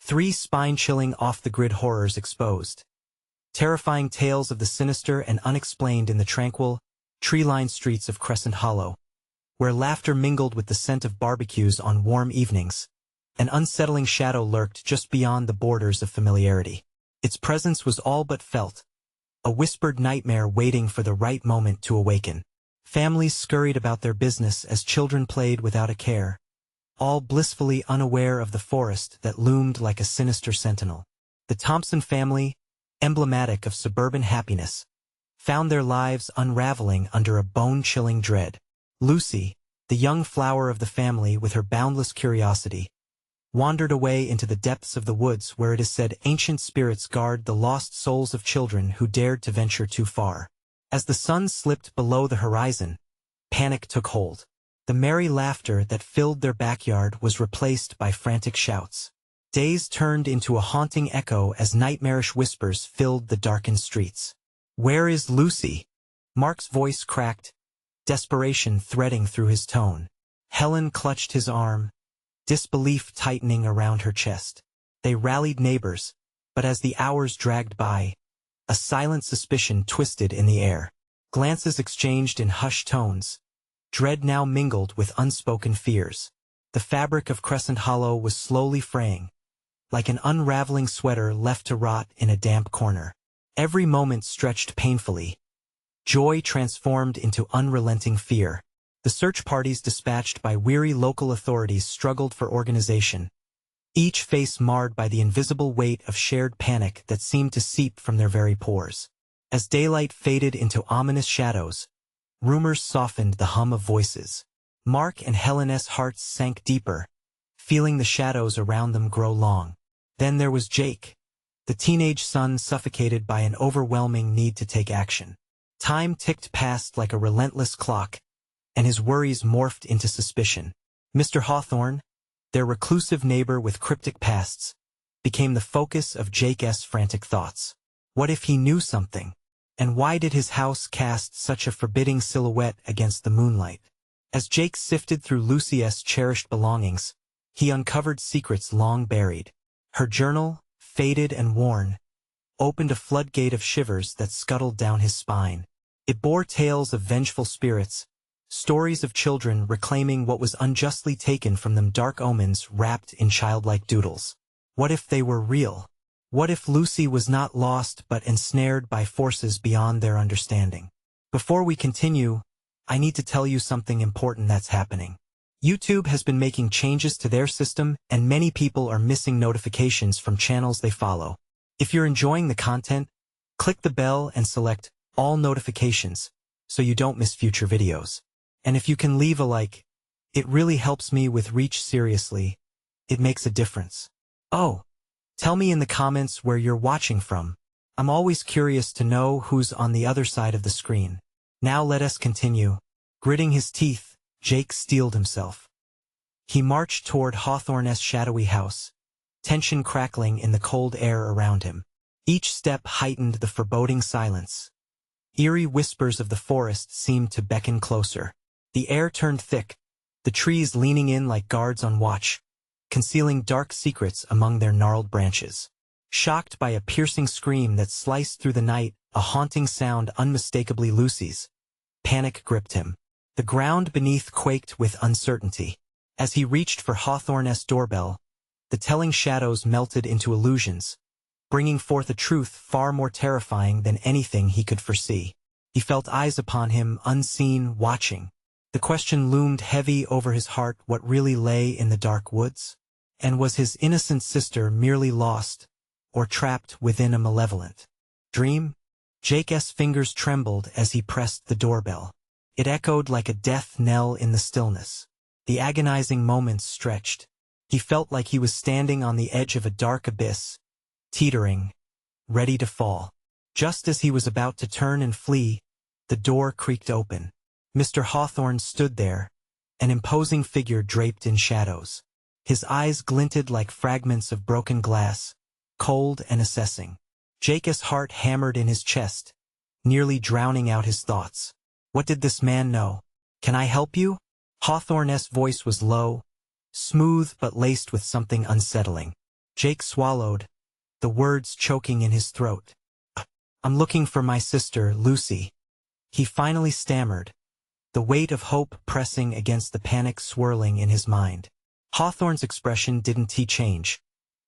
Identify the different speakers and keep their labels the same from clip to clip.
Speaker 1: 3 spine-chilling off-the-grid horrors exposed. Terrifying tales of the sinister and unexplained in the tranquil, tree-lined streets of Crescent Hollow, where laughter mingled with the scent of barbecues on warm evenings. An unsettling shadow lurked just beyond the borders of familiarity. Its presence was all but felt, a whispered nightmare waiting for the right moment to awaken. Families scurried about their business as children played without a care, all blissfully unaware of the forest that loomed like a sinister sentinel. The Thompson family, emblematic of suburban happiness, found their lives unraveling under a bone-chilling dread. Lucy, the young flower of the family with her boundless curiosity, wandered away into the depths of the woods where it is said ancient spirits guard the lost souls of children who dared to venture too far. As the sun slipped below the horizon, panic took hold. The merry laughter that filled their backyard was replaced by frantic shouts. Days turned into a haunting echo as nightmarish whispers filled the darkened streets. "Where is Lucy?" Mark's voice cracked, desperation threading through his tone. Helen clutched his arm, disbelief tightening around her chest. They rallied neighbors, but as the hours dragged by, a silent suspicion twisted in the air. Glances exchanged in hushed tones. Dread now mingled with unspoken fears. The fabric of Crescent Hollow was slowly fraying, like an unraveling sweater left to rot in a damp corner. Every moment stretched painfully. Joy transformed into unrelenting fear. The search parties dispatched by weary local authorities struggled for organization, each face marred by the invisible weight of shared panic that seemed to seep from their very pores. As daylight faded into ominous shadows, rumors softened the hum of voices. Mark and Helen's hearts sank deeper, feeling the shadows around them grow long. Then there was Jake, the teenage son suffocated by an overwhelming need to take action. Time ticked past like a relentless clock, and his worries morphed into suspicion. Mr. Hawthorne, their reclusive neighbor with cryptic pasts, became the focus of Jake's frantic thoughts. What if he knew something? And why did his house cast such a forbidding silhouette against the moonlight? As Jake sifted through Lucy's cherished belongings, he uncovered secrets long buried. Her journal, faded and worn, opened a floodgate of shivers that scuttled down his spine. It bore tales of vengeful spirits, stories of children reclaiming what was unjustly taken from them, dark omens wrapped in childlike doodles. What if they were real? What if Lucy was not lost but ensnared by forces beyond their understanding? Before we continue, I need to tell you something important that's happening. YouTube has been making changes to their system, and many people are missing notifications from channels they follow. If you're enjoying the content, click the bell and select all notifications so you don't miss future videos. And if you can leave a like, it really helps me with reach. Seriously, it makes a difference. Oh, tell me in the comments where you're watching from. I'm always curious to know who's on the other side of the screen. Now let us continue. Gritting his teeth, Jake steeled himself. He marched toward Hawthorne's shadowy house, tension crackling in the cold air around him. Each step heightened the foreboding silence. Eerie whispers of the forest seemed to beckon closer. The air turned thick, the trees leaning in like guards on watch, concealing dark secrets among their gnarled branches. Shocked by a piercing scream that sliced through the night, a haunting sound unmistakably Lucy's, panic gripped him. The ground beneath quaked with uncertainty. As he reached for Hawthorne's doorbell, the telling shadows melted into illusions, bringing forth a truth far more terrifying than anything he could foresee. He felt eyes upon him, unseen, watching. The question loomed heavy over his heart: what really lay in the dark woods? And was his innocent sister merely lost, or trapped within a malevolent dream? Jake's fingers trembled as he pressed the doorbell. It echoed like a death knell in the stillness. The agonizing moments stretched. He felt like he was standing on the edge of a dark abyss, teetering, ready to fall. Just as he was about to turn and flee, the door creaked open. Mr. Hawthorne stood there, an imposing figure draped in shadows. His eyes glinted like fragments of broken glass, cold and assessing. Jake's heart hammered in his chest, nearly drowning out his thoughts. What did this man know? "Can I help you?" Hawthorne's voice was low, smooth but laced with something unsettling. Jake swallowed, the words choking in his throat. "I'm looking for my sister, Lucy." He finally stammered, the weight of hope pressing against the panic swirling in his mind. Hawthorne's expression didn't change,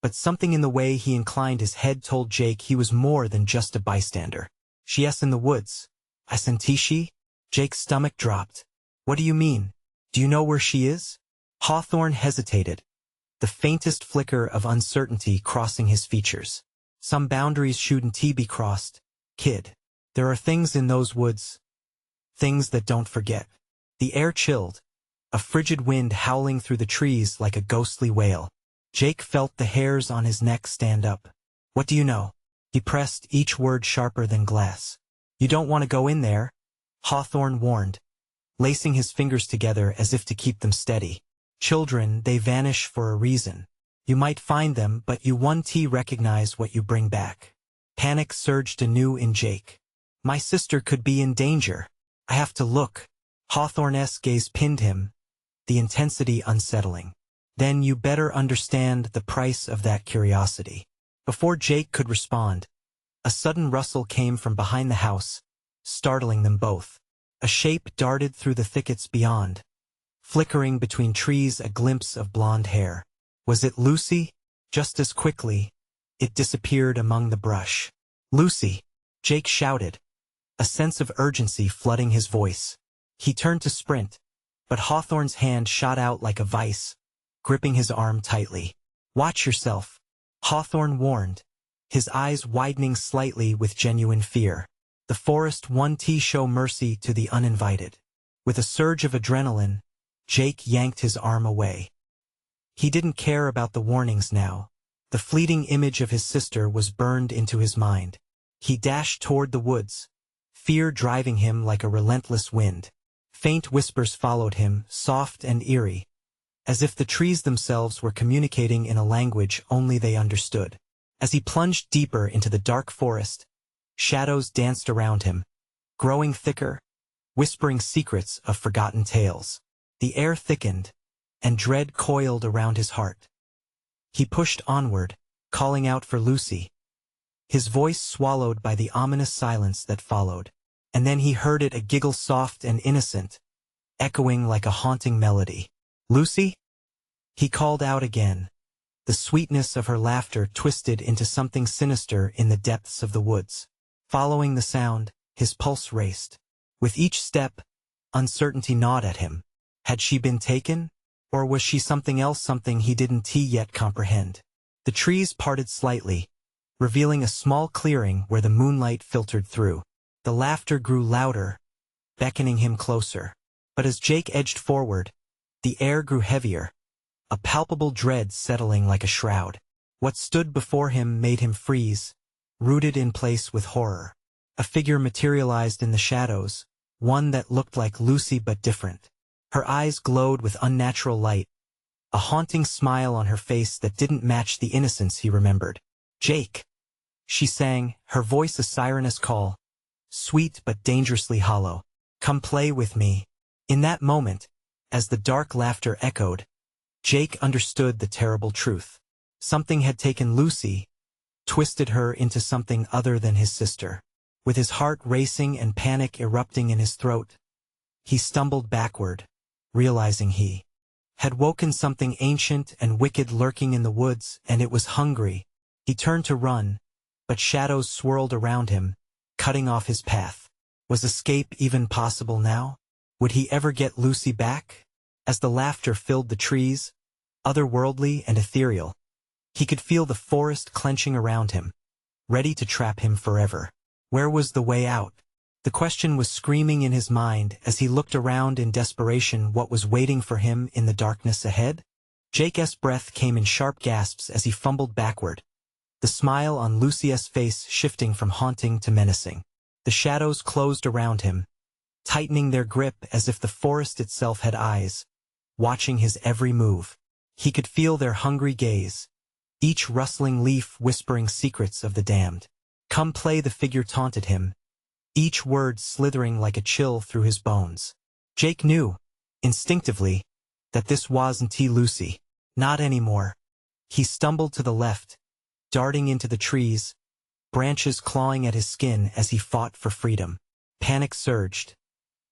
Speaker 1: but something in the way he inclined his head told Jake he was more than just a bystander. "She's in the woods. I senti she?" Jake's stomach dropped. "What do you mean? Do you know where she is?" Hawthorne hesitated, the faintest flicker of uncertainty crossing his features. "Some boundaries shouldn't be crossed, kid. There are things in those woods. Things that don't forget." The air chilled, a frigid wind howling through the trees like a ghostly wail. Jake felt the hairs on his neck stand up. "What do you know?" He pressed each word sharper than glass. "You don't want to go in there," Hawthorne warned, lacing his fingers together as if to keep them steady. "Children, they vanish for a reason. You might find them, but you won't recognize what you bring back." Panic surged anew in Jake. "My sister could be in danger. I have to look." Hawthorne's gaze pinned him, the intensity unsettling. "Then you better understand the price of that curiosity." Before Jake could respond, a sudden rustle came from behind the house, startling them both. A shape darted through the thickets beyond, flickering between trees a glimpse of blonde hair. Was it Lucy? Just as quickly, it disappeared among the brush. "Lucy!" Jake shouted, a sense of urgency flooding his voice. He turned to sprint, but Hawthorne's hand shot out like a vice, gripping his arm tightly. "Watch yourself," Hawthorne warned, his eyes widening slightly with genuine fear. The forest won't show mercy to the uninvited. With a surge of adrenaline, Jake yanked his arm away. He didn't care about the warnings now. The fleeting image of his sister was burned into his mind. He dashed toward the woods, fear driving him like a relentless wind. Faint whispers followed him, soft and eerie, as if the trees themselves were communicating in a language only they understood. As he plunged deeper into the dark forest, shadows danced around him, growing thicker, whispering secrets of forgotten tales. The air thickened, and dread coiled around his heart. He pushed onward, calling out for Lucy, his voice swallowed by the ominous silence that followed. And then he heard it, a giggle soft and innocent, echoing like a haunting melody. "Lucy?" He called out again, the sweetness of her laughter twisted into something sinister in the depths of the woods. Following the sound, his pulse raced. With each step, uncertainty gnawed at him. Had she been taken? Or was she something else, something he didn't yet comprehend? The trees parted slightly, revealing a small clearing where the moonlight filtered through. The laughter grew louder, beckoning him closer. But as Jake edged forward, the air grew heavier, a palpable dread settling like a shroud. What stood before him made him freeze, rooted in place with horror. A figure materialized in the shadows, one that looked like Lucy but different. Her eyes glowed with unnatural light, a haunting smile on her face that didn't match the innocence he remembered. "Jake!" she sang, her voice a siren's call, sweet but dangerously hollow. "Come play with me." In that moment, as the dark laughter echoed, Jake understood the terrible truth. Something had taken Lucy, twisted her into something other than his sister. With his heart racing and panic erupting in his throat, he stumbled backward, realizing he had woken something ancient and wicked lurking in the woods, and it was hungry. He turned to run, but shadows swirled around him, cutting off his path. Was escape even possible now? Would he ever get Lucy back? As the laughter filled the trees, otherworldly and ethereal, he could feel the forest clenching around him, ready to trap him forever. Where was the way out? The question was screaming in his mind as he looked around in desperation. What was waiting for him in the darkness ahead? Jake's breath came in sharp gasps as he fumbled backward, the smile on Lucy's face shifting from haunting to menacing. The shadows closed around him, tightening their grip as if the forest itself had eyes, watching his every move. He could feel their hungry gaze, each rustling leaf whispering secrets of the damned. "Come play," the figure taunted him, each word slithering like a chill through his bones. Jake knew, instinctively, that this wasn't Lucy. Not anymore. He stumbled to the left, darting into the trees, branches clawing at his skin as he fought for freedom. Panic surged.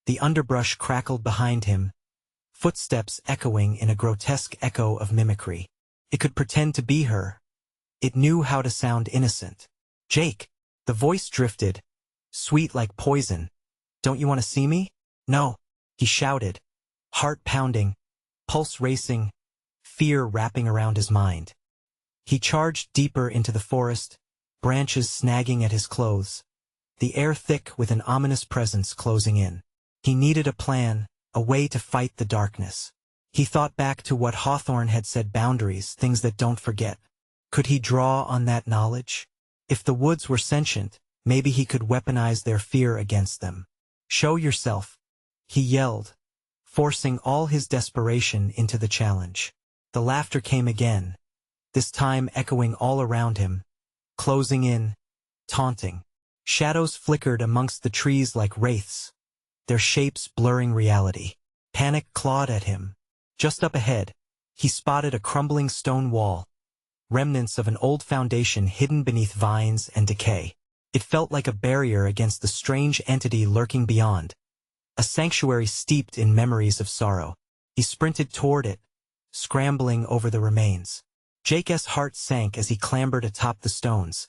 Speaker 1: The underbrush crackled behind him, footsteps echoing in a grotesque echo of mimicry. It could pretend to be her. It knew how to sound innocent. "Jake!" The voice drifted, sweet like poison. "Don't you want to see me?" "No," he shouted, heart pounding, pulse racing, fear wrapping around his mind. He charged deeper into the forest, branches snagging at his clothes, the air thick with an ominous presence closing in. He needed a plan, a way to fight the darkness. He thought back to what Hawthorne had said: boundaries, things that don't forget. Could he draw on that knowledge? If the woods were sentient, maybe he could weaponize their fear against them. "Show yourself," he yelled, forcing all his desperation into the challenge. The laughter came again, this time echoing all around him, closing in, taunting. Shadows flickered amongst the trees like wraiths, their shapes blurring reality. Panic clawed at him. Just up ahead, he spotted a crumbling stone wall, remnants of an old foundation hidden beneath vines and decay. It felt like a barrier against the strange entity lurking beyond, a sanctuary steeped in memories of sorrow. He sprinted toward it, scrambling over the remains. Jake's heart sank as he clambered atop the stones,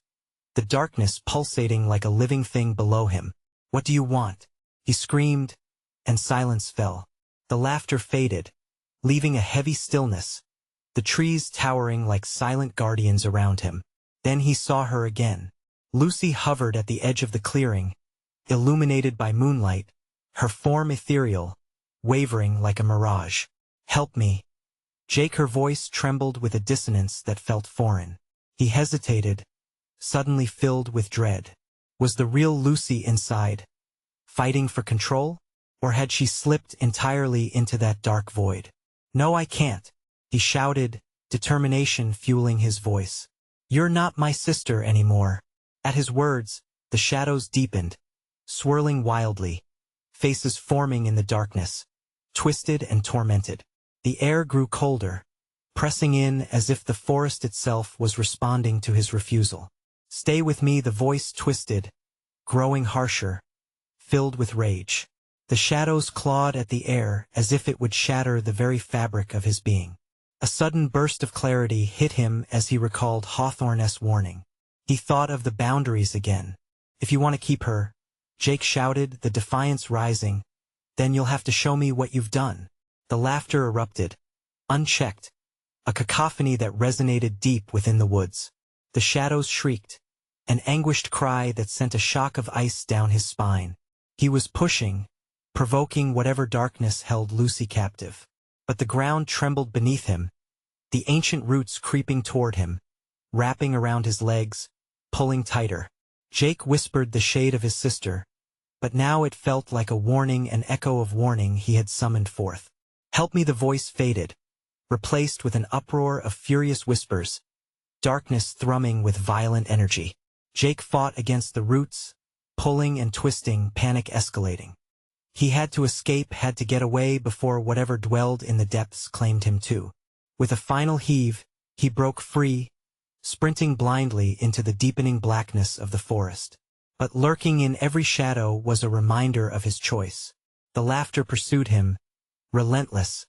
Speaker 1: the darkness pulsating like a living thing below him. "What do you want?" he screamed, and silence fell. The laughter faded, leaving a heavy stillness, the trees towering like silent guardians around him. Then he saw her again. Lucy hovered at the edge of the clearing, illuminated by moonlight, her form ethereal, wavering like a mirage. "Help me." Jake, her voice trembled with a dissonance that felt foreign. He hesitated, suddenly filled with dread. Was the real Lucy inside, fighting for control? Or had she slipped entirely into that dark void? "No, I can't," he shouted, determination fueling his voice. "You're not my sister anymore." At his words, the shadows deepened, swirling wildly, faces forming in the darkness, twisted and tormented. The air grew colder, pressing in as if the forest itself was responding to his refusal. "Stay with me," the voice twisted, growing harsher, filled with rage. The shadows clawed at the air as if it would shatter the very fabric of his being. A sudden burst of clarity hit him as he recalled Hawthorne's warning. He thought of the boundaries again. "If you want to keep her," Jake shouted, the defiance rising, "then you'll have to show me what you've done." The laughter erupted, unchecked, a cacophony that resonated deep within the woods. The shadows shrieked, an anguished cry that sent a shock of ice down his spine. He was pushing, provoking whatever darkness held Lucy captive. But the ground trembled beneath him, the ancient roots creeping toward him, wrapping around his legs, pulling tighter. Jake whispered the shade of his sister, but now it felt like a warning, an echo of warning he had summoned forth. "Help me," the voice faded, replaced with an uproar of furious whispers, darkness thrumming with violent energy. Jake fought against the roots, pulling and twisting, panic escalating. He had to escape, had to get away before whatever dwelled in the depths claimed him too. With a final heave, he broke free, sprinting blindly into the deepening blackness of the forest. But lurking in every shadow was a reminder of his choice. The laughter pursued him, relentless,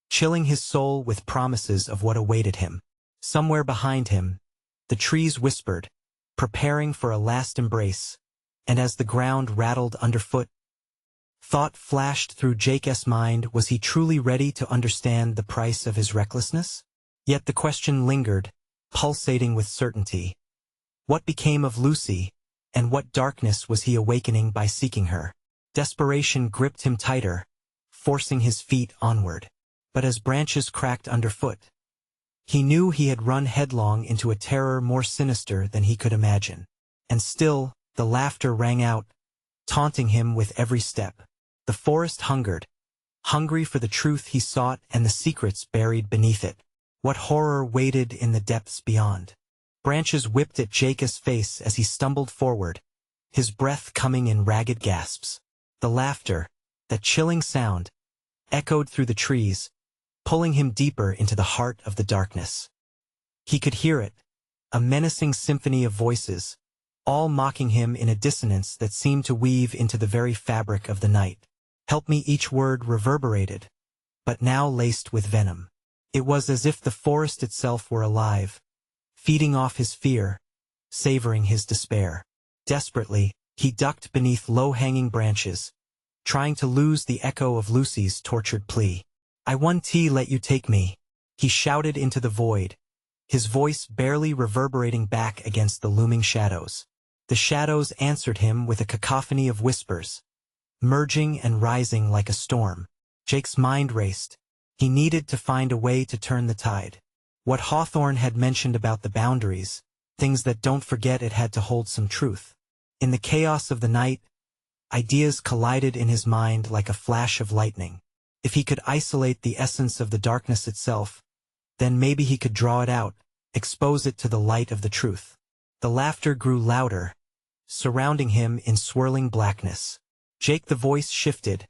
Speaker 1: chilling his soul with promises of what awaited him. Somewhere behind him, the trees whispered, preparing for a last embrace, and as the ground rattled underfoot, thought flashed through Jake's mind: was he truly ready to understand the price of his recklessness? Yet the question lingered, pulsating with certainty. What became of Lucy, and what darkness was he awakening by seeking her? Desperation gripped him tighter, forcing his feet onward. But as branches cracked underfoot, he knew he had run headlong into a terror more sinister than he could imagine. And still, the laughter rang out, taunting him with every step. The forest hungered, hungry for the truth he sought and the secrets buried beneath it. What horror waited in the depths beyond? Branches whipped at Jake's face as he stumbled forward, his breath coming in ragged gasps. The laughter, that chilling sound, echoed through the trees, pulling him deeper into the heart of the darkness. He could hear it, a menacing symphony of voices, all mocking him in a dissonance that seemed to weave into the very fabric of the night. "Help me," each word reverberated, but now laced with venom. It was as if the forest itself were alive, feeding off his fear, savoring his despair. Desperately, he ducked beneath low-hanging branches, trying to lose the echo of Lucy's tortured plea. "I want to let you take me," he shouted into the void, his voice barely reverberating back against the looming shadows. The shadows answered him with a cacophony of whispers, merging and rising like a storm. Jake's mind raced. He needed to find a way to turn the tide. What Hawthorne had mentioned about the boundaries, things that don't forget, it had to hold some truth. In the chaos of the night, ideas collided in his mind like a flash of lightning. If he could isolate the essence of the darkness itself, then maybe he could draw it out, expose it to the light of the truth. The laughter grew louder, surrounding him in swirling blackness. "Jake," the voice shifted,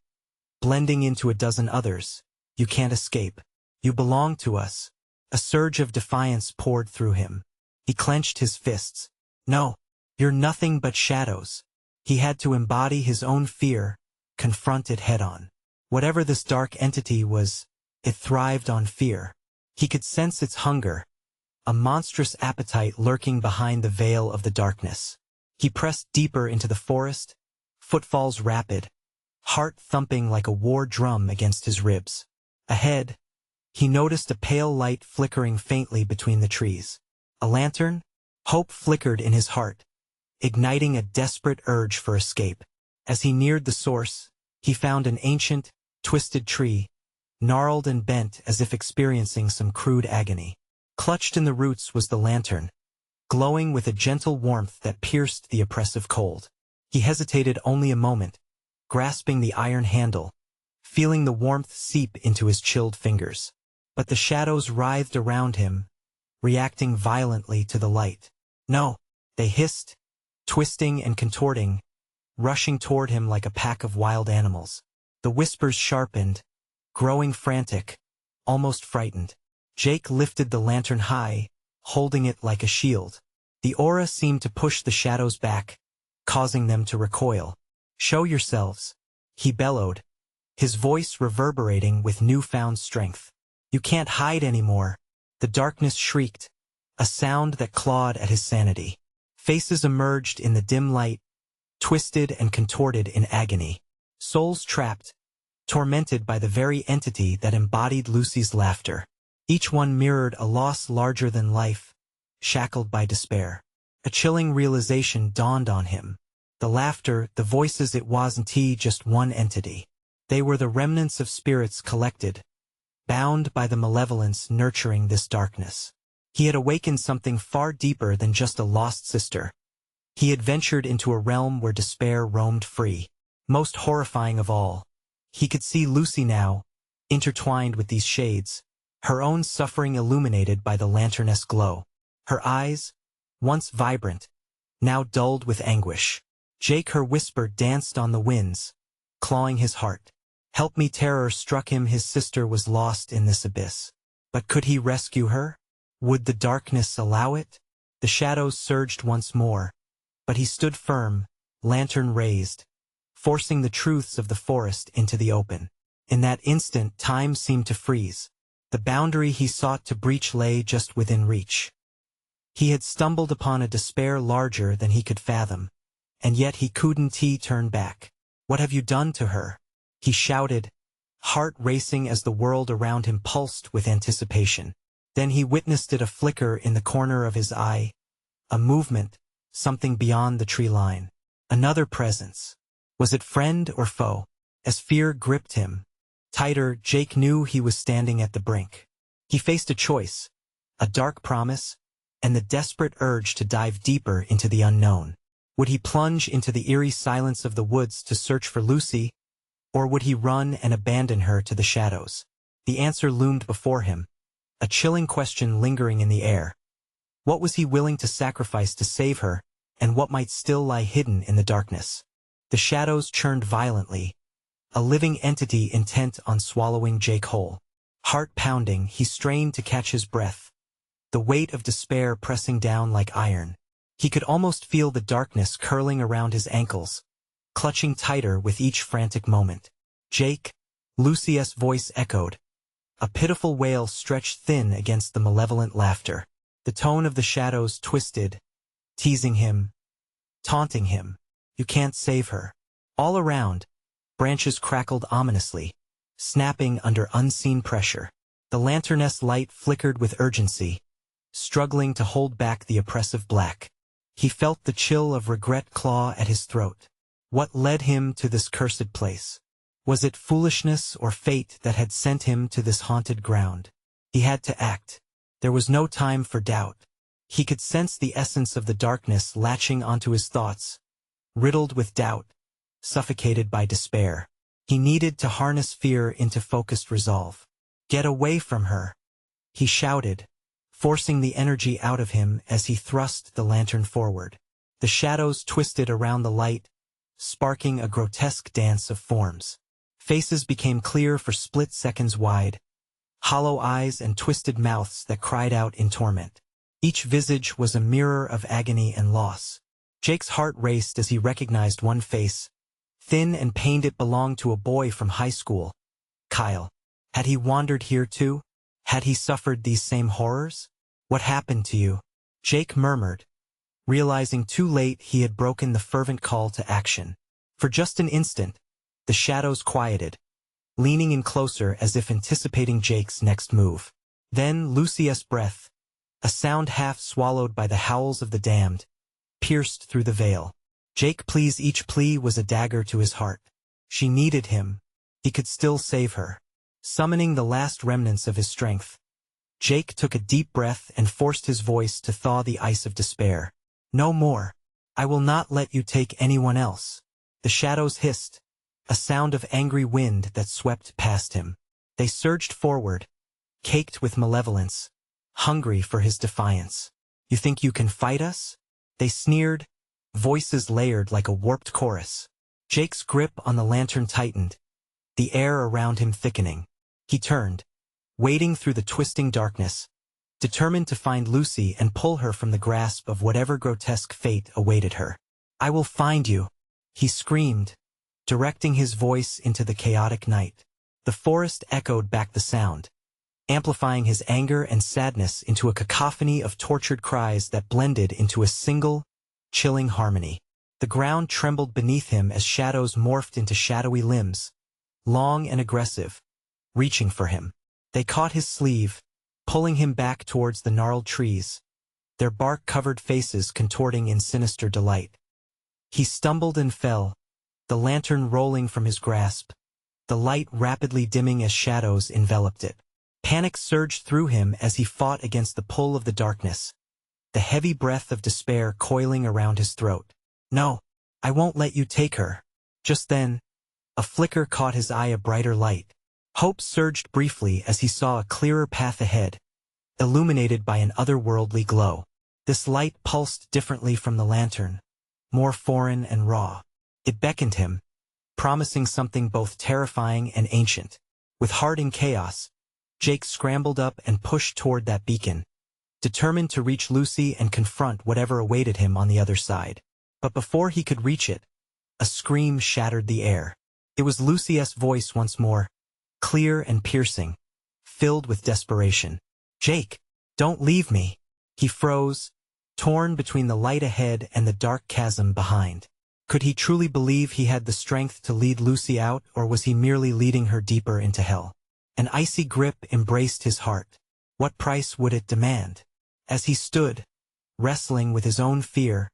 Speaker 1: blending into a dozen others. "You can't escape. You belong to us." A surge of defiance poured through him. He clenched his fists. "No, you're nothing but shadows." He had to embody his own fear, confront it head-on. Whatever this dark entity was, it thrived on fear. He could sense its hunger, a monstrous appetite lurking behind the veil of the darkness. He pressed deeper into the forest, footfalls rapid, heart thumping like a war drum against his ribs. Ahead, he noticed a pale light flickering faintly between the trees. A lantern? Hope flickered in his heart, igniting a desperate urge for escape. As he neared the source, he found an ancient, twisted tree, gnarled and bent as if experiencing some crude agony. Clutched in the roots was the lantern, glowing with a gentle warmth that pierced the oppressive cold. He hesitated only a moment, grasping the iron handle, feeling the warmth seep into his chilled fingers. But the shadows writhed around him, reacting violently to the light. "No," they hissed, twisting and contorting, rushing toward him like a pack of wild animals. The whispers sharpened, growing frantic, almost frightened. Jake lifted the lantern high, holding it like a shield. The aura seemed to push the shadows back, causing them to recoil. "Show yourselves," he bellowed, his voice reverberating with newfound strength. "You can't hide anymore." The darkness shrieked, a sound that clawed at his sanity. Faces emerged in the dim light, twisted and contorted in agony. Souls trapped, tormented by the very entity that embodied Lucy's laughter. Each one mirrored a loss larger than life, shackled by despair. A chilling realization dawned on him. The laughter, the voices, it wasn't just one entity. They were the remnants of spirits collected, bound by the malevolence nurturing this darkness. He had awakened something far deeper than just a lost sister. He had ventured into a realm where despair roamed free. Most horrifying of all, he could see Lucy now, intertwined with these shades, her own suffering illuminated by the lantern's glow. Her eyes, once vibrant, now dulled with anguish. Jake, her whisper danced on the winds, clawing his heart. "Help me." Terror struck him. His sister was lost in this abyss. But could he rescue her? Would the darkness allow it? The shadows surged once more, but he stood firm, lantern raised, forcing the truths of the forest into the open. In that instant, time seemed to freeze. The boundary he sought to breach lay just within reach. He had stumbled upon a despair larger than he could fathom, and yet he couldn't turn back. "What have you done to her?" he shouted, heart racing as the world around him pulsed with anticipation. Then he witnessed it, a flicker in the corner of his eye, a movement, something beyond the tree line. Another presence. Was it friend or foe? As fear gripped him tighter, Jake knew he was standing at the brink. He faced a choice, a dark promise, and the desperate urge to dive deeper into the unknown. Would he plunge into the eerie silence of the woods to search for Lucy, or would he run and abandon her to the shadows? The answer loomed before him, a chilling question lingering in the air. What was he willing to sacrifice to save her, and what might still lie hidden in the darkness? The shadows churned violently, a living entity intent on swallowing Jake whole. Heart pounding, he strained to catch his breath, the weight of despair pressing down like iron. He could almost feel the darkness curling around his ankles, clutching tighter with each frantic moment. "Jake," Lucy's voice echoed. A pitiful wail stretched thin against the malevolent laughter. The tone of the shadows twisted, teasing him, taunting him. "You can't save her." All around, branches crackled ominously, snapping under unseen pressure. The lantern's light flickered with urgency, struggling to hold back the oppressive black. He felt the chill of regret claw at his throat. What led him to this cursed place? Was it foolishness or fate that had sent him to this haunted ground? He had to act. There was no time for doubt. He could sense the essence of the darkness latching onto his thoughts, riddled with doubt, suffocated by despair. He needed to harness fear into focused resolve. "Get away from her," he shouted, forcing the energy out of him as he thrust the lantern forward. The shadows twisted around the light, sparking a grotesque dance of forms. Faces became clear for split seconds wide, hollow eyes and twisted mouths that cried out in torment. Each visage was a mirror of agony and loss. Jake's heart raced as he recognized one face, thin and pained. It belonged to a boy from high school, Kyle. Had he wandered here too? Had he suffered these same horrors? "What happened to you?" Jake murmured, realizing too late he had broken the fervent call to action. For just an instant, the shadows quieted, leaning in closer as if anticipating Jake's next move. Then Lucy's breath, a sound half swallowed by the howls of the damned, pierced through the veil. "Jake, please." Each plea was a dagger to his heart. She needed him. He could still save her. Summoning the last remnants of his strength, Jake took a deep breath and forced his voice to thaw the ice of despair. "No more. I will not let you take anyone else." The shadows hissed, a sound of angry wind that swept past him. They surged forward, caked with malevolence, hungry for his defiance. "You think you can fight us?" they sneered, voices layered like a warped chorus. Jake's grip on the lantern tightened, the air around him thickening. He turned, wading through the twisting darkness, determined to find Lucy and pull her from the grasp of whatever grotesque fate awaited her. "I will find you," he screamed, directing his voice into the chaotic night. The forest echoed back the sound, amplifying his anger and sadness into a cacophony of tortured cries that blended into a single, chilling harmony. The ground trembled beneath him as shadows morphed into shadowy limbs, long and aggressive, reaching for him. They caught his sleeve, pulling him back towards the gnarled trees, their bark-covered faces contorting in sinister delight. He stumbled and fell, the lantern rolling from his grasp, the light rapidly dimming as shadows enveloped it. Panic surged through him as he fought against the pull of the darkness, the heavy breath of despair coiling around his throat. "No, I won't let you take her." Just then, a flicker caught his eye, a brighter light. Hope surged briefly as he saw a clearer path ahead, illuminated by an otherworldly glow. This light pulsed differently from the lantern, more foreign and raw. It beckoned him, promising something both terrifying and ancient. With heart in chaos, Jake scrambled up and pushed toward that beacon, determined to reach Lucy and confront whatever awaited him on the other side. But before he could reach it, a scream shattered the air. It was Lucy's voice once more, clear and piercing, filled with desperation. "Jake, don't leave me." He froze, torn between the light ahead and the dark chasm behind. Could he truly believe he had the strength to lead Lucy out, or was he merely leading her deeper into hell? An icy grip embraced his heart. What price would it demand? As he stood, wrestling with his own fear,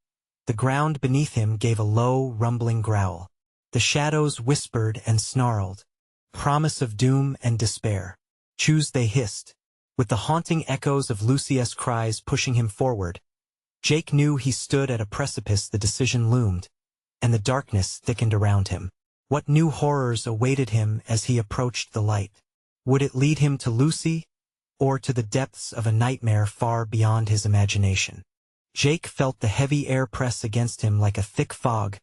Speaker 1: the ground beneath him gave a low, rumbling growl. The shadows whispered and snarled, promise of doom and despair. "Choose," they hissed. With the haunting echoes of Lucy's cries pushing him forward, Jake knew he stood at a precipice. The decision loomed, and the darkness thickened around him. What new horrors awaited him as he approached the light? Would it lead him to Lucy, or to the depths of a nightmare far beyond his imagination? Jake felt the heavy air press against him like a thick fog,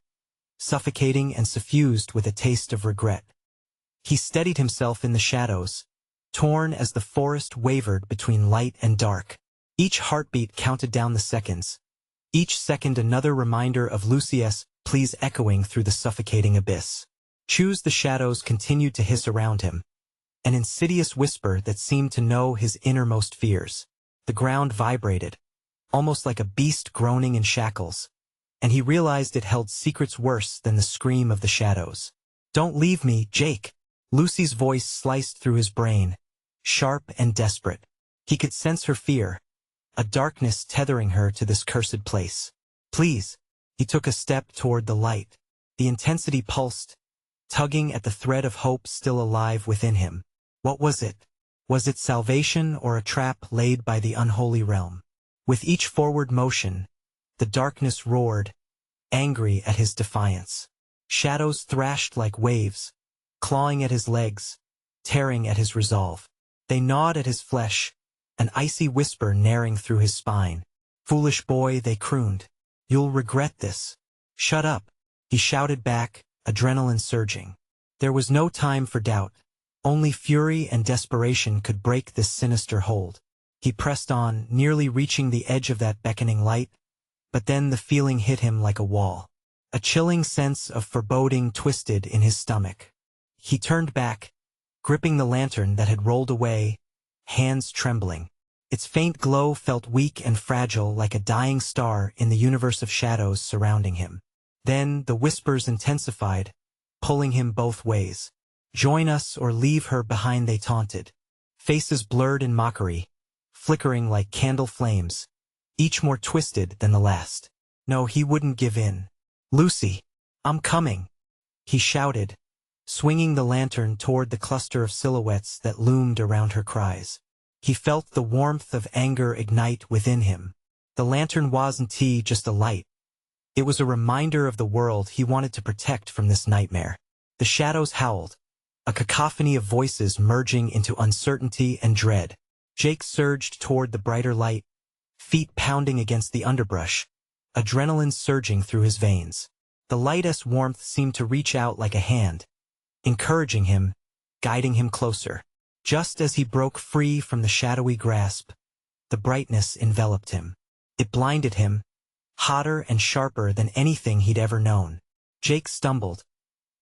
Speaker 1: suffocating and suffused with a taste of regret. He steadied himself in the shadows, torn as the forest wavered between light and dark. Each heartbeat counted down the seconds. Each second another reminder of Lucy's pleas echoing through the suffocating abyss. Choose the shadows continued to hiss around him, an insidious whisper that seemed to know his innermost fears. The ground vibrated, almost like a beast groaning in shackles, and he realized it held secrets worse than the scream of the shadows. "Don't leave me, Jake!" Lucy's voice sliced through his brain, sharp and desperate. He could sense her fear, a darkness tethering her to this cursed place. "Please!" He took a step toward the light. The intensity pulsed, tugging at the thread of hope still alive within him. What was it? Was it salvation or a trap laid by the unholy realm? With each forward motion, the darkness roared, angry at his defiance. Shadows thrashed like waves, clawing at his legs, tearing at his resolve. They gnawed at his flesh, an icy whisper narrowing through his spine. "Foolish boy," they crooned. "You'll regret this." "Shut up," he shouted back, adrenaline surging. There was no time for doubt. Only fury and desperation could break this sinister hold. He pressed on, nearly reaching the edge of that beckoning light, but then the feeling hit him like a wall. A chilling sense of foreboding twisted in his stomach. He turned back, gripping the lantern that had rolled away, hands trembling. Its faint glow felt weak and fragile like a dying star in the universe of shadows surrounding him. Then the whispers intensified, pulling him both ways. "Join us or leave her behind," they taunted. Faces blurred in mockery, flickering like candle flames, each more twisted than the last. No, he wouldn't give in. "Lucy, I'm coming," he shouted, swinging the lantern toward the cluster of silhouettes that loomed around her cries. He felt the warmth of anger ignite within him. The lantern wasn't just a light. It was a reminder of the world he wanted to protect from this nightmare. The shadows howled, a cacophony of voices merging into uncertainty and dread. Jake surged toward the brighter light, feet pounding against the underbrush, adrenaline surging through his veins. The light's warmth seemed to reach out like a hand, encouraging him, guiding him closer. Just as he broke free from the shadowy grasp, the brightness enveloped him. It blinded him, hotter and sharper than anything he'd ever known. Jake stumbled,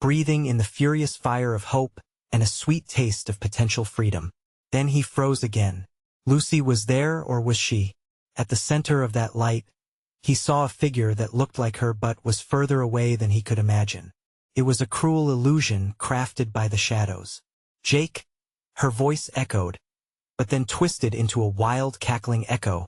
Speaker 1: breathing in the furious fire of hope and a sweet taste of potential freedom. Then he froze again. Lucy was there, or was she? At the center of that light, he saw a figure that looked like her but was further away than he could imagine. It was a cruel illusion crafted by the shadows. "Jake?" Her voice echoed, but then twisted into a wild, cackling echo,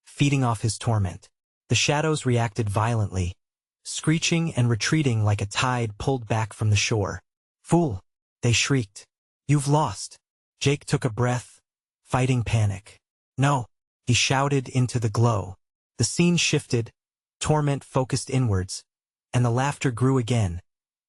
Speaker 1: feeding off his torment. The shadows reacted violently, screeching and retreating like a tide pulled back from the shore. "Fool!" they shrieked. "You've lost." Jake took a breath, fighting panic. "No!" he shouted into the glow. The scene shifted, torment focused inwards, and the laughter grew again,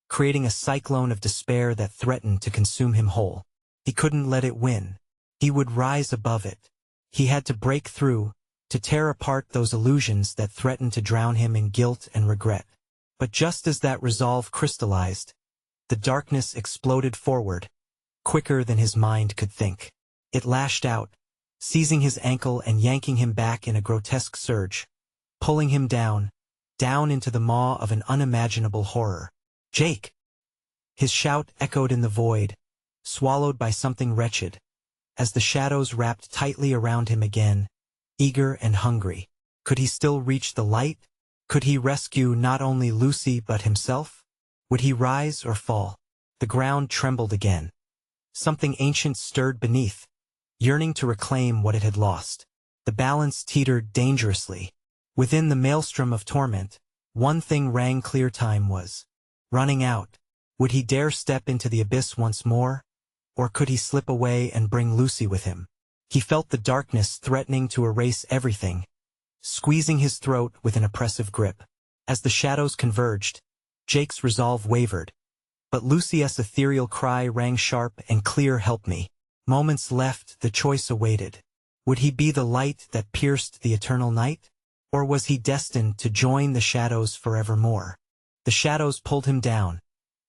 Speaker 1: creating a cyclone of despair that threatened to consume him whole. He couldn't let it win. He would rise above it. He had to break through, to tear apart those illusions that threatened to drown him in guilt and regret. But just as that resolve crystallized, the darkness exploded forward, quicker than his mind could think. It lashed out, seizing his ankle and yanking him back in a grotesque surge, pulling him down into the maw of an unimaginable horror. "Jake!" His shout echoed in the void, swallowed by something wretched, as the shadows wrapped tightly around him again, eager and hungry. Could he still reach the light? Could he rescue not only Lucy but himself? Would he rise or fall? The ground trembled again. Something ancient stirred beneath, yearning to reclaim what it had lost. The balance teetered dangerously. Within the maelstrom of torment, one thing rang clear: time was running out. Would he dare step into the abyss once more? Or could he slip away and bring Lucy with him? He felt the darkness threatening to erase everything, squeezing his throat with an oppressive grip. As the shadows converged, Jake's resolve wavered. But Lucy's ethereal cry rang sharp and clear: "Help me." Moments left, the choice awaited. Would he be the light that pierced the eternal night? Or was he destined to join the shadows forevermore? The shadows pulled him down,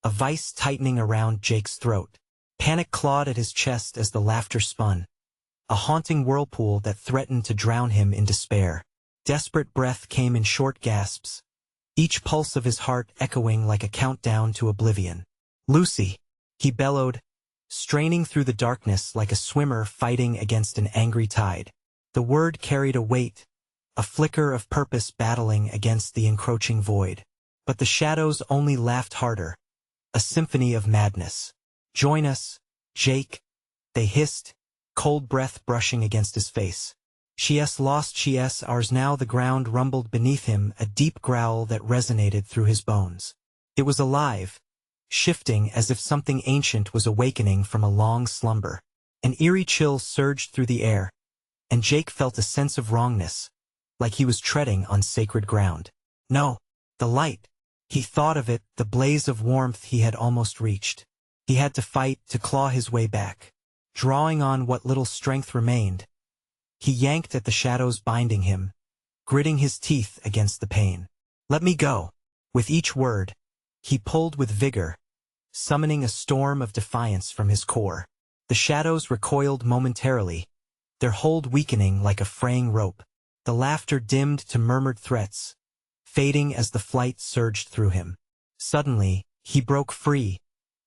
Speaker 1: a vice tightening around Jake's throat. Panic clawed at his chest as the laughter spun, a haunting whirlpool that threatened to drown him in despair. Desperate breath came in short gasps, each pulse of his heart echoing like a countdown to oblivion. "Lucy!" he bellowed, straining through the darkness like a swimmer fighting against an angry tide. The word carried a weight, a flicker of purpose battling against the encroaching void. But the shadows only laughed harder, a symphony of madness. "Join us, Jake," they hissed, cold breath brushing against his face. "She's lost, she's ours now." The ground rumbled beneath him, a deep growl that resonated through his bones. It was alive, shifting as if something ancient was awakening from a long slumber. An eerie chill surged through the air, and Jake felt a sense of wrongness, like he was treading on sacred ground. No, the light. He thought of it, the blaze of warmth he had almost reached. He had to fight, to claw his way back. Drawing on what little strength remained, he yanked at the shadows binding him, gritting his teeth against the pain. "Let me go." With each word, he pulled with vigor, summoning a storm of defiance from his core. The shadows recoiled momentarily, their hold weakening like a fraying rope. The laughter dimmed to murmured threats, fading as the flight surged through him. Suddenly, he broke free,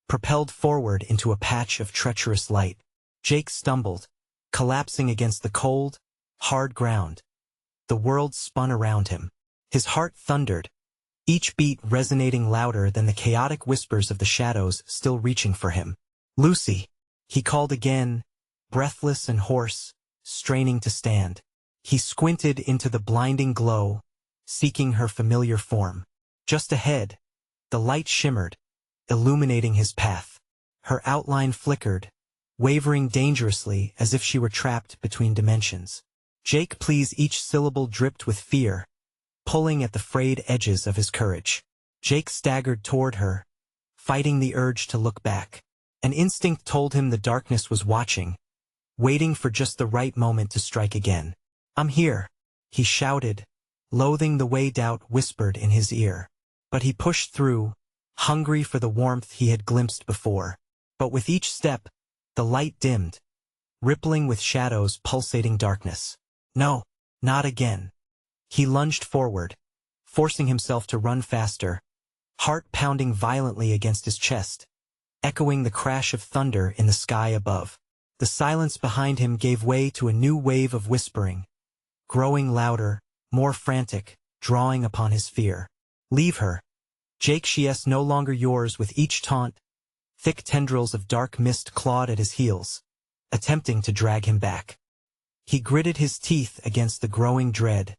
Speaker 1: propelled forward into a patch of treacherous light. Jake stumbled, collapsing against the cold, hard ground. The world spun around him. His heart thundered, each beat resonating louder than the chaotic whispers of the shadows still reaching for him. "Lucy!" he called again, breathless and hoarse, straining to stand. He squinted into the blinding glow, seeking her familiar form. Just ahead, the light shimmered, illuminating his path. Her outline flickered, wavering dangerously as if she were trapped between dimensions. "Jake, please!" Each syllable dripped with fear, pulling at the frayed edges of his courage. Jake staggered toward her, fighting the urge to look back. An instinct told him the darkness was watching, waiting for just the right moment to strike again. "I'm here," he shouted, loathing the way doubt whispered in his ear. But he pushed through, hungry for the warmth he had glimpsed before. But with each step, the light dimmed, rippling with shadows pulsating darkness. No, not again. He lunged forward, forcing himself to run faster, heart pounding violently against his chest, echoing the crash of thunder in the sky above. The silence behind him gave way to a new wave of whispering, growing louder, more frantic, drawing upon his fear. "Leave her, Jake, she's no longer yours." With each taunt, thick tendrils of dark mist clawed at his heels, attempting to drag him back. He gritted his teeth against the growing dread,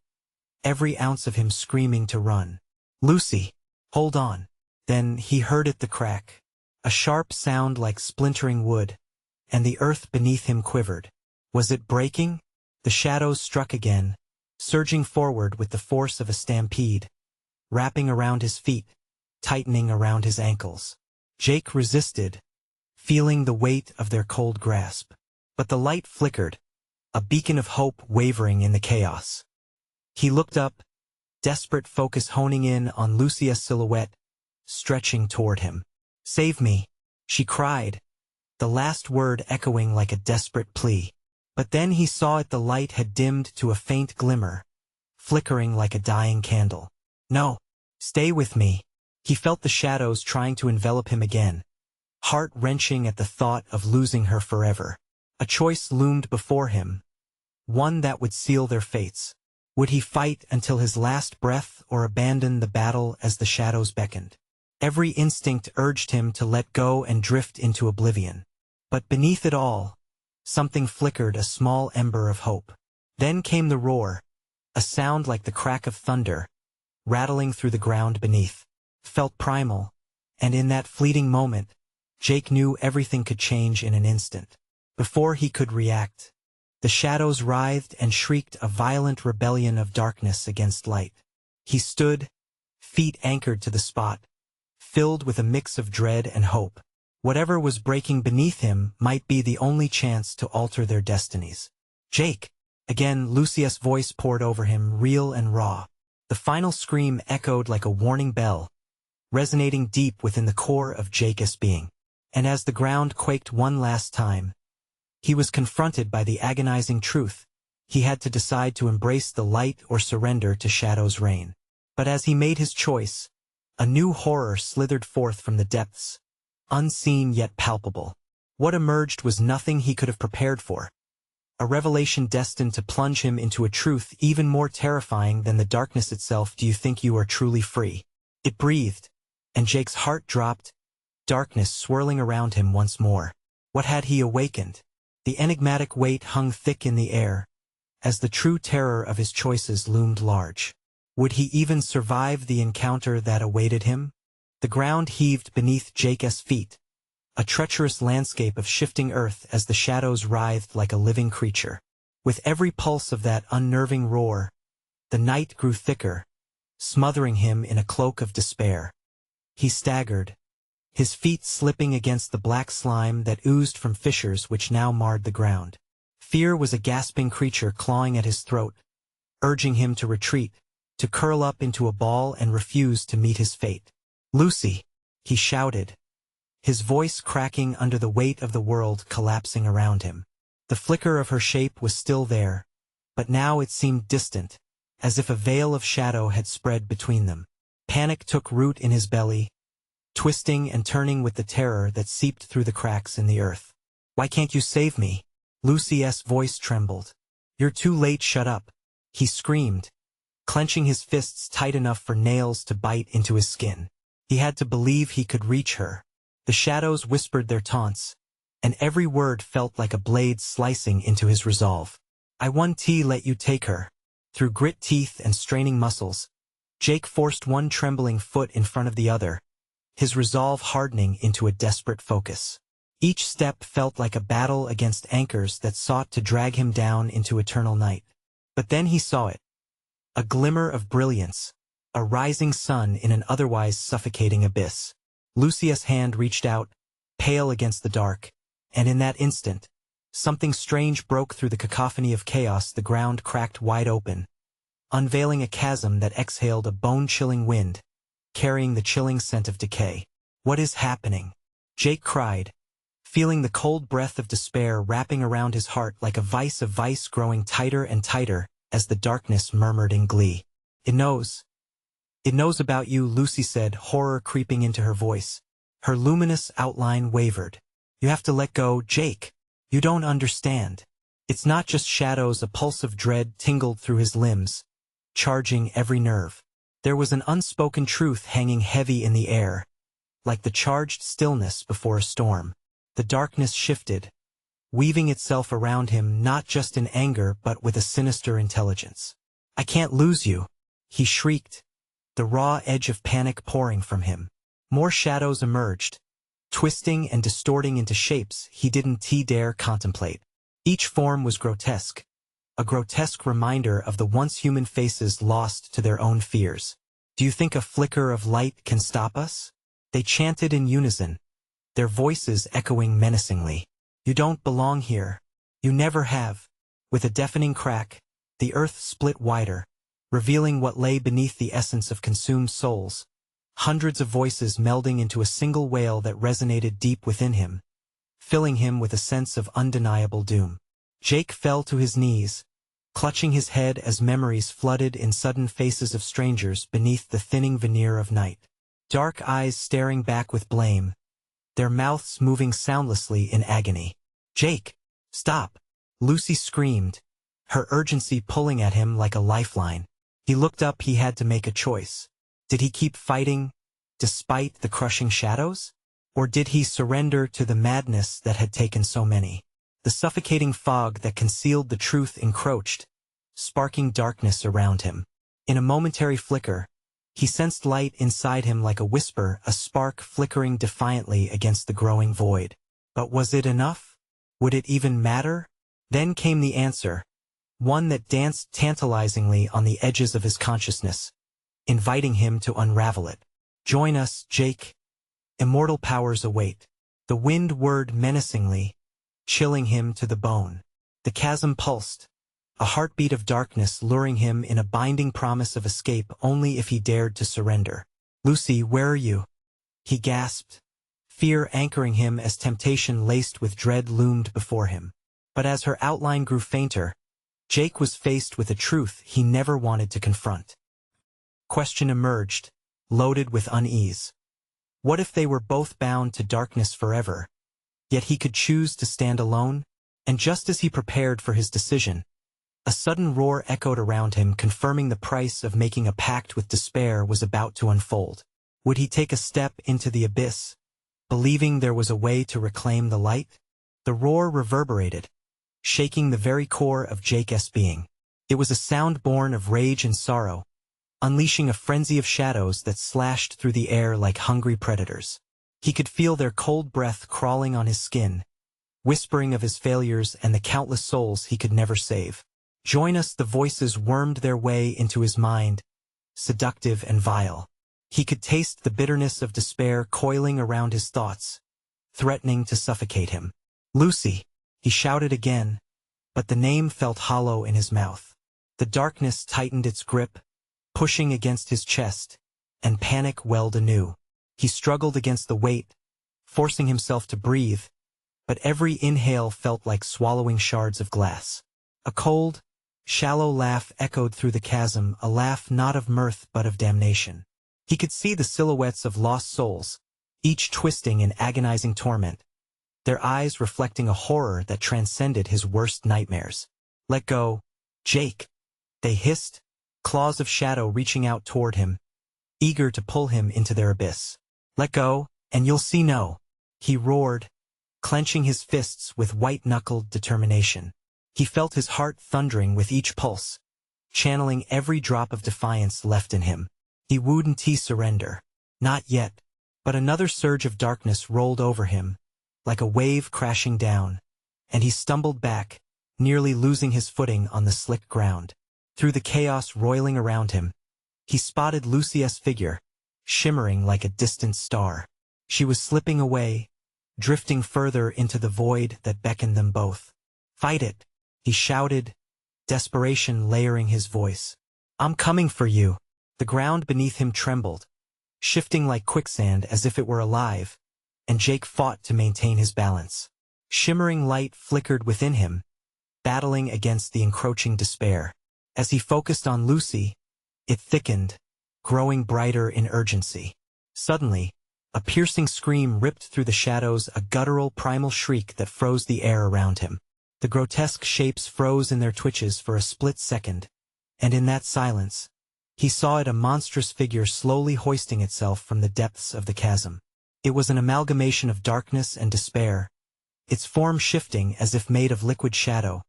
Speaker 1: every ounce of him screaming to run. "Lucy, hold on." Then he heard it, the crack, a sharp sound like splintering wood, and the earth beneath him quivered. Was it breaking? The shadows struck again, surging forward with the force of a stampede, wrapping around his feet, tightening around his ankles. Jake resisted, feeling the weight of their cold grasp. But the light flickered, a beacon of hope wavering in the chaos. He looked up, desperate focus honing in on Lucia's silhouette, stretching toward him. "Save me," she cried, the last word echoing like a desperate plea. But then he saw it, the light had dimmed to a faint glimmer, flickering like a dying candle. "No, stay with me." He felt the shadows trying to envelop him again, heart-wrenching at the thought of losing her forever. A choice loomed before him, one that would seal their fates. Would he fight until his last breath or abandon the battle as the shadows beckoned? Every instinct urged him to let go and drift into oblivion. But beneath it all, something flickered, a small ember of hope. Then came the roar, a sound like the crack of thunder, rattling through the ground beneath. Felt primal, and in that fleeting moment, Jake knew everything could change in an instant. Before he could react, the shadows writhed and shrieked, a violent rebellion of darkness against light. He stood, feet anchored to the spot, filled with a mix of dread and hope. Whatever was breaking beneath him might be the only chance to alter their destinies. "Jake!" Again, Lucia's voice poured over him, real and raw. The final scream echoed like a warning bell, resonating deep within the core of Jake's being. And as the ground quaked one last time, He was confronted by the agonizing truth. He had to decide to embrace the light or surrender to Shadow's reign. But as he made his choice, a new horror slithered forth from the depths, unseen yet palpable. What emerged was nothing he could have prepared for. A revelation destined to plunge him into a truth even more terrifying than the darkness itself. Do you think you are truly free? It breathed, and Jake's heart dropped, darkness swirling around him once more. What had he awakened? The enigmatic weight hung thick in the air, as the true terror of his choices loomed large. Would he even survive the encounter that awaited him? The ground heaved beneath Jake's feet, a treacherous landscape of shifting earth as the shadows writhed like a living creature. With every pulse of that unnerving roar, the night grew thicker, smothering him in a cloak of despair. He staggered, his feet slipping against the black slime that oozed from fissures which now marred the ground. Fear was a gasping creature clawing at his throat, urging him to retreat, to curl up into a ball and refuse to meet his fate. "Lucy!" he shouted, his voice cracking under the weight of the world collapsing around him. The flicker of her shape was still there, but now it seemed distant, as if a veil of shadow had spread between them. Panic took root in his belly, twisting and turning with the terror that seeped through the cracks in the earth. "Why can't you save me?" Lucy's voice trembled. "You're too late, shut up," he screamed, clenching his fists tight enough for nails to bite into his skin. He had to believe he could reach her. The shadows whispered their taunts, and every word felt like a blade slicing into his resolve. "I won't let you take her." Through grit teeth and straining muscles, Jake forced one trembling foot in front of the other, his resolve hardening into a desperate focus. Each step felt like a battle against anchors that sought to drag him down into eternal night. But then he saw it. A glimmer of brilliance, a rising sun in an otherwise suffocating abyss. Lucius' hand reached out, pale against the dark, and in that instant, something strange broke through the cacophony of chaos. The ground cracked wide open, unveiling a chasm that exhaled a bone-chilling wind, carrying the chilling scent of decay. "What is happening?" Jake cried, feeling the cold breath of despair wrapping around his heart like a vice of vice growing tighter and tighter as the darkness murmured in glee. It knows about you," Lucy said, horror creeping into her voice. Her luminous outline wavered. "You have to let go, Jake. You don't understand. It's not just shadows." A pulse of dread tingled through his limbs, charging every nerve. There was an unspoken truth hanging heavy in the air, like the charged stillness before a storm. The darkness shifted, weaving itself around him not just in anger but with a sinister intelligence. "I can't lose you," he shrieked, the raw edge of panic pouring from him. More shadows emerged, twisting and distorting into shapes he didn't dare contemplate. Each form was grotesque, a grotesque reminder of the once human faces lost to their own fears. "Do you think a flicker of light can stop us?" They chanted in unison, their voices echoing menacingly. "You don't belong here. You never have." With a deafening crack, the earth split wider, revealing what lay beneath the essence of consumed souls, hundreds of voices melding into a single wail that resonated deep within him, filling him with a sense of undeniable doom. Jake fell to his knees, clutching his head as memories flooded in sudden faces of strangers beneath the thinning veneer of night. Dark eyes staring back with blame, their mouths moving soundlessly in agony. "Jake, stop!" Lucy screamed, her urgency pulling at him like a lifeline. He looked up. He had to make a choice. Did he keep fighting, despite the crushing shadows? Or did he surrender to the madness that had taken so many? The suffocating fog that concealed the truth encroached, sparking darkness around him. In a momentary flicker, he sensed light inside him like a whisper, a spark flickering defiantly against the growing void. But was it enough? Would it even matter? Then came the answer, one that danced tantalizingly on the edges of his consciousness, inviting him to unravel it. "Join us, Jake. Immortal powers await." The wind whirred menacingly, chilling him to the bone. The chasm pulsed, a heartbeat of darkness luring him in a binding promise of escape only if he dared to surrender. "Lucy, where are you?" he gasped, fear anchoring him as temptation laced with dread loomed before him. But as her outline grew fainter, Jake was faced with a truth he never wanted to confront. Question emerged, loaded with unease. What if they were both bound to darkness forever, yet he could choose to stand alone? And just as he prepared for his decision, a sudden roar echoed around him, confirming the price of making a pact with despair was about to unfold. Would he take a step into the abyss, believing there was a way to reclaim the light? The roar reverberated, shaking the very core of Jake's being. It was a sound born of rage and sorrow, unleashing a frenzy of shadows that slashed through the air like hungry predators. He could feel their cold breath crawling on his skin, whispering of his failures and the countless souls he could never save. Join us. The voices wormed their way into his mind, seductive and vile. He could taste the bitterness of despair coiling around his thoughts, threatening to suffocate him. Lucy, he shouted again, but the name felt hollow in his mouth. The darkness tightened its grip, pushing against his chest, and panic welled anew. He struggled against the weight, forcing himself to breathe, but every inhale felt like swallowing shards of glass. A cold, shallow laugh echoed through the chasm, a laugh not of mirth but of damnation. He could see the silhouettes of lost souls, each twisting in agonizing torment, their eyes reflecting a horror that transcended his worst nightmares. Let go, Jake, they hissed, claws of shadow reaching out toward him, eager to pull him into their abyss. Let go, and you'll see no, he roared, clenching his fists with white-knuckled determination. He felt his heart thundering with each pulse, channeling every drop of defiance left in him. He wouldn't surrender. Not yet. But another surge of darkness rolled over him, like a wave crashing down, and he stumbled back, nearly losing his footing on the slick ground. Through the chaos roiling around him, he spotted Lucy's figure, shimmering like a distant star. She was slipping away, drifting further into the void that beckoned them both. Fight it, he shouted, desperation layering his voice. I'm coming for you. The ground beneath him trembled, shifting like quicksand as if it were alive, and Jake fought to maintain his balance. Shimmering light flickered within him, battling against the encroaching despair. As he focused on Lucy, it thickened, growing brighter in urgency. Suddenly, a piercing scream ripped through the shadows, a guttural primal shriek that froze the air around him. The grotesque shapes froze in their twitches for a split second, and in that silence, he saw it, a monstrous figure slowly hoisting itself from the depths of the chasm. It was an amalgamation of darkness and despair, its form shifting as if made of liquid shadow,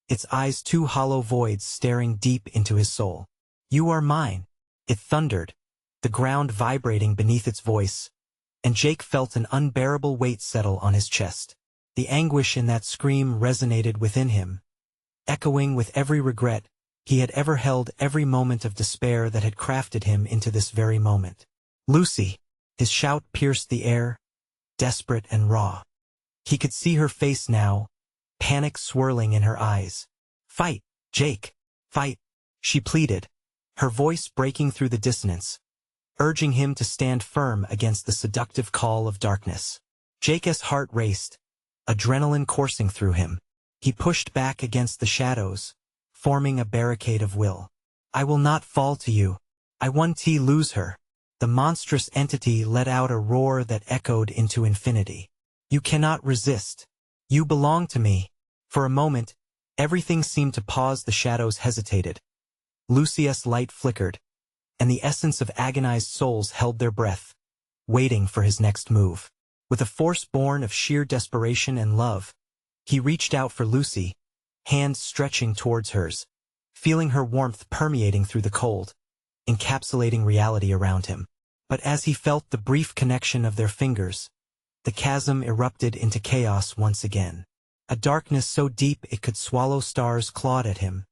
Speaker 1: its eyes two hollow voids staring deep into his soul. You are mine, it thundered, the ground vibrating beneath its voice, and Jake felt an unbearable weight settle on his chest. The anguish in that scream resonated within him, echoing with every regret he had ever held, every moment of despair that had crafted him into this very moment. Lucy, his shout pierced the air, desperate and raw. He could see her face now, panic swirling in her eyes. Fight, Jake, fight, she pleaded, her voice breaking through the dissonance, urging him to stand firm against the seductive call of darkness. Jake's heart raced, adrenaline coursing through him. He pushed back against the shadows, forming a barricade of will. I will not fall to you. I won't lose her. The monstrous entity let out a roar that echoed into infinity. You cannot resist. You belong to me. For a moment, everything seemed to pause. The shadows hesitated. Lucy's light flickered, and the essence of agonized souls held their breath, waiting for his next move. With a force born of sheer desperation and love, he reached out for Lucy, hands stretching towards hers, feeling her warmth permeating through the cold, encapsulating reality around him. But as he felt the brief connection of their fingers, the chasm erupted into chaos once again. A darkness so deep it could swallow stars clawed at him,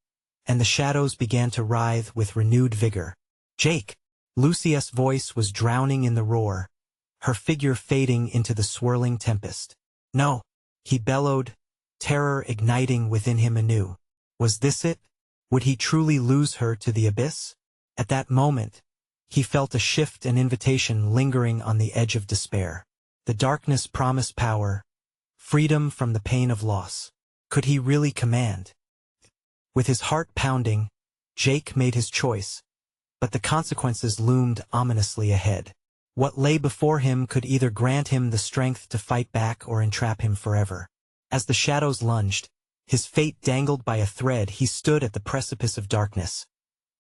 Speaker 1: and the shadows began to writhe with renewed vigor. Jake! Lucy's voice was drowning in the roar, her figure fading into the swirling tempest. No! He bellowed, terror igniting within him anew. Was this it? Would he truly lose her to the abyss? At that moment, he felt a shift, an invitation lingering on the edge of despair. The darkness promised power, freedom from the pain of loss. Could he really command? With his heart pounding, Jake made his choice, but the consequences loomed ominously ahead. What lay before him could either grant him the strength to fight back or entrap him forever. As the shadows lunged, his fate dangled by a thread, he stood at the precipice of darkness,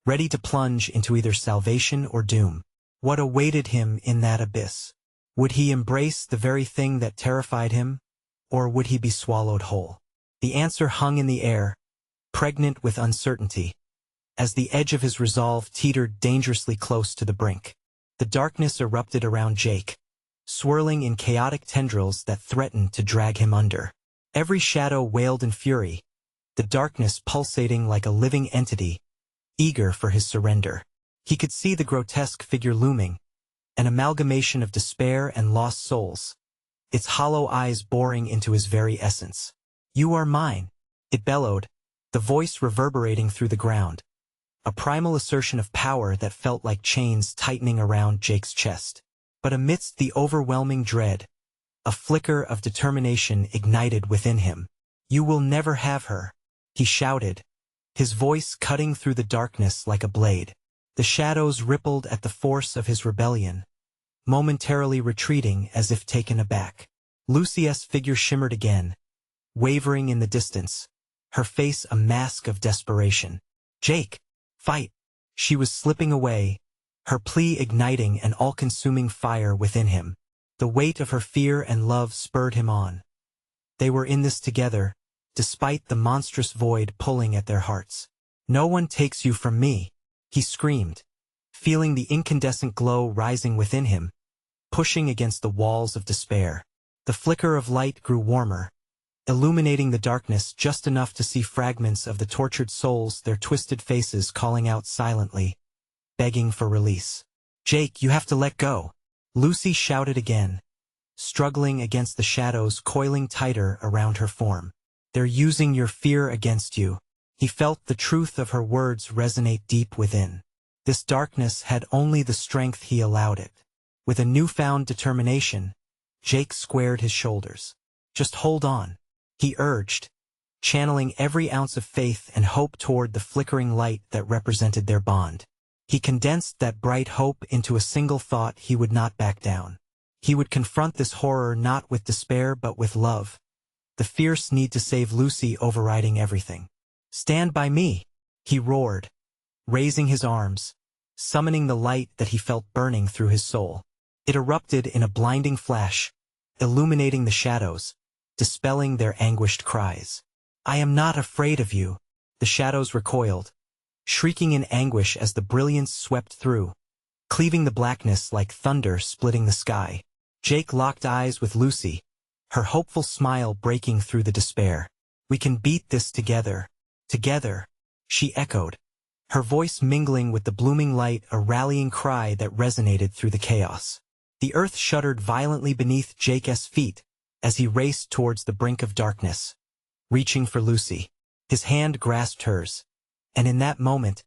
Speaker 1: ready to plunge into either salvation or doom. What awaited him in that abyss? Would he embrace the very thing that terrified him, or would he be swallowed whole? The answer hung in the air, pregnant with uncertainty, as the edge of his resolve teetered dangerously close to the brink. The darkness erupted around Jake, swirling in chaotic tendrils that threatened to drag him under. Every shadow wailed in fury, the darkness pulsating like a living entity, eager for his surrender. He could see the grotesque figure looming, an amalgamation of despair and lost souls, its hollow eyes boring into his very essence. "You are mine," it bellowed, the voice reverberating through the ground, a primal assertion of power that felt like chains tightening around Jake's chest. But amidst the overwhelming dread, a flicker of determination ignited within him. "You will never have her," he shouted, his voice cutting through the darkness like a blade. The shadows rippled at the force of his rebellion, momentarily retreating as if taken aback. Lucy's figure shimmered again, wavering in the distance, her face a mask of desperation. "Jake, fight!" She was slipping away, her plea igniting an all-consuming fire within him. The weight of her fear and love spurred him on. They were in this together, despite the monstrous void pulling at their hearts. "No one takes you from me," he screamed, feeling the incandescent glow rising within him, pushing against the walls of despair. The flicker of light grew warmer, illuminating the darkness just enough to see fragments of the tortured souls, their twisted faces calling out silently, begging for release. "Jake, you have to let go," Lucy shouted again, struggling against the shadows coiling tighter around her form. "They're using your fear against you." He felt the truth of her words resonate deep within. This darkness had only the strength he allowed it. With a newfound determination, Jake squared his shoulders. "Just hold on," he urged, channeling every ounce of faith and hope toward the flickering light that represented their bond. He condensed that bright hope into a single thought: he would not back down. He would confront this horror not with despair but with love, the fierce need to save Lucy overriding everything. "Stand by me," he roared, raising his arms, summoning the light that he felt burning through his soul. It erupted in a blinding flash, illuminating the shadows, dispelling their anguished cries. "I am not afraid of you." The shadows recoiled, shrieking in anguish as the brilliance swept through, cleaving the blackness like thunder splitting the sky. Jake locked eyes with Lucy, her hopeful smile breaking through the despair. "We can beat this together." "Together," she echoed, her voice mingling with the blooming light, a rallying cry that resonated through the chaos. The earth shuddered violently beneath Jake's feet as he raced towards the brink of darkness, reaching for Lucy. His hand grasped hers, and in that moment,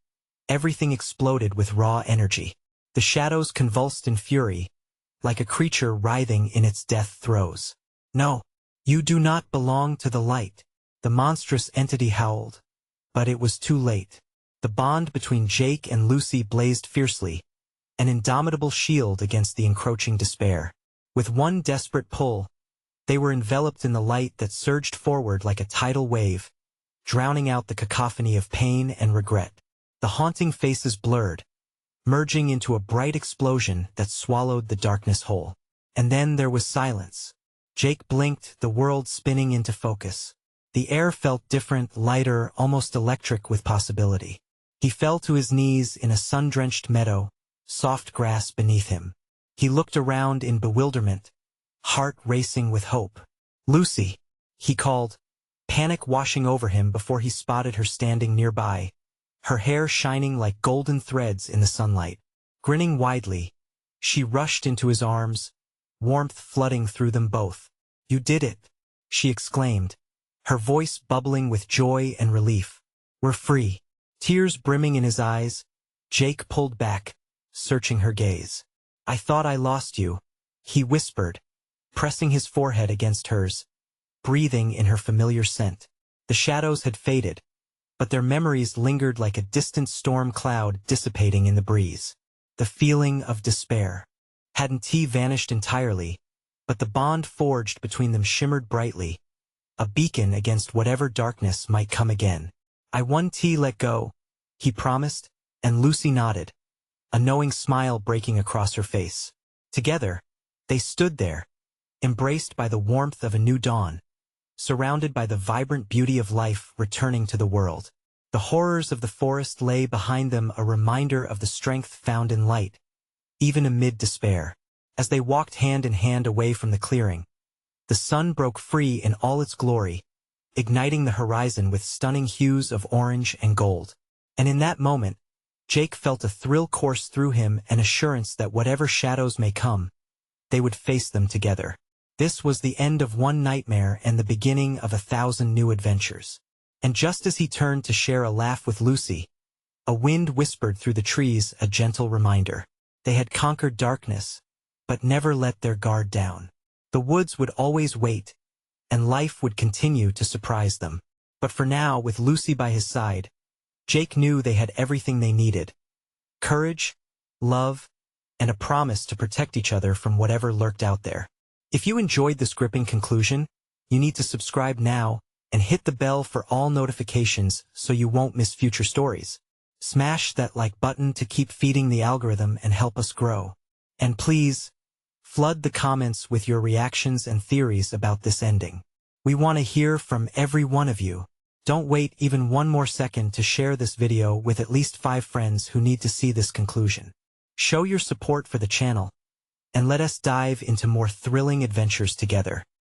Speaker 1: everything exploded with raw energy. The shadows convulsed in fury, like a creature writhing in its death throes. "No, you do not belong to the light," the monstrous entity howled. But it was too late. The bond between Jake and Lucy blazed fiercely, an indomitable shield against the encroaching despair. With one desperate pull, they were enveloped in the light that surged forward like a tidal wave, drowning out the cacophony of pain and regret. The haunting faces blurred, merging into a bright explosion that swallowed the darkness whole. And then there was silence. Jake blinked, the world spinning into focus. The air felt different, lighter, almost electric with possibility. He fell to his knees in a sun-drenched meadow, soft grass beneath him. He looked around in bewilderment, heart racing with hope. "Lucy," he called, panic washing over him before he spotted her standing nearby, her hair shining like golden threads in the sunlight. Grinning widely, she rushed into his arms, warmth flooding through them both. "You did it," she exclaimed, her voice bubbling with joy and relief. "We're free." Tears brimming in his eyes, Jake pulled back, searching her gaze. "I thought I lost you," he whispered, pressing his forehead against hers, breathing in her familiar scent. The shadows had faded, but their memories lingered like a distant storm cloud dissipating in the breeze. The feeling of despair. Hadn't vanished entirely, but the bond forged between them shimmered brightly, a beacon against whatever darkness might come again. "I won't let go," he promised, and Lucy nodded, a knowing smile breaking across her face. Together, they stood there, embraced by the warmth of a new dawn, surrounded by the vibrant beauty of life returning to the world. The horrors of the forest lay behind them, a reminder of the strength found in light, even amid despair. As they walked hand in hand away from the clearing, the sun broke free in all its glory, igniting the horizon with stunning hues of orange and gold. And in that moment, Jake felt a thrill course through him, an assurance that whatever shadows may come, they would face them together. This was the end of one nightmare and the beginning of 1,000 new adventures. And just as he turned to share a laugh with Lucy, a wind whispered through the trees, a gentle reminder. They had conquered darkness, but never let their guard down. The woods would always wait, and life would continue to surprise them. But for now, with Lucy by his side, Jake knew they had everything they needed: courage, love, and a promise to protect each other from whatever lurked out there. If you enjoyed this gripping conclusion, you need to subscribe now and hit the bell for all notifications so you won't miss future stories. Smash that like button to keep feeding the algorithm and help us grow. And please, flood the comments with your reactions and theories about this ending. We want to hear from every one of you. Don't wait even one more second to share this video with at least 5 friends who need to see this conclusion. Show your support for the channel, and let us dive into more thrilling adventures together.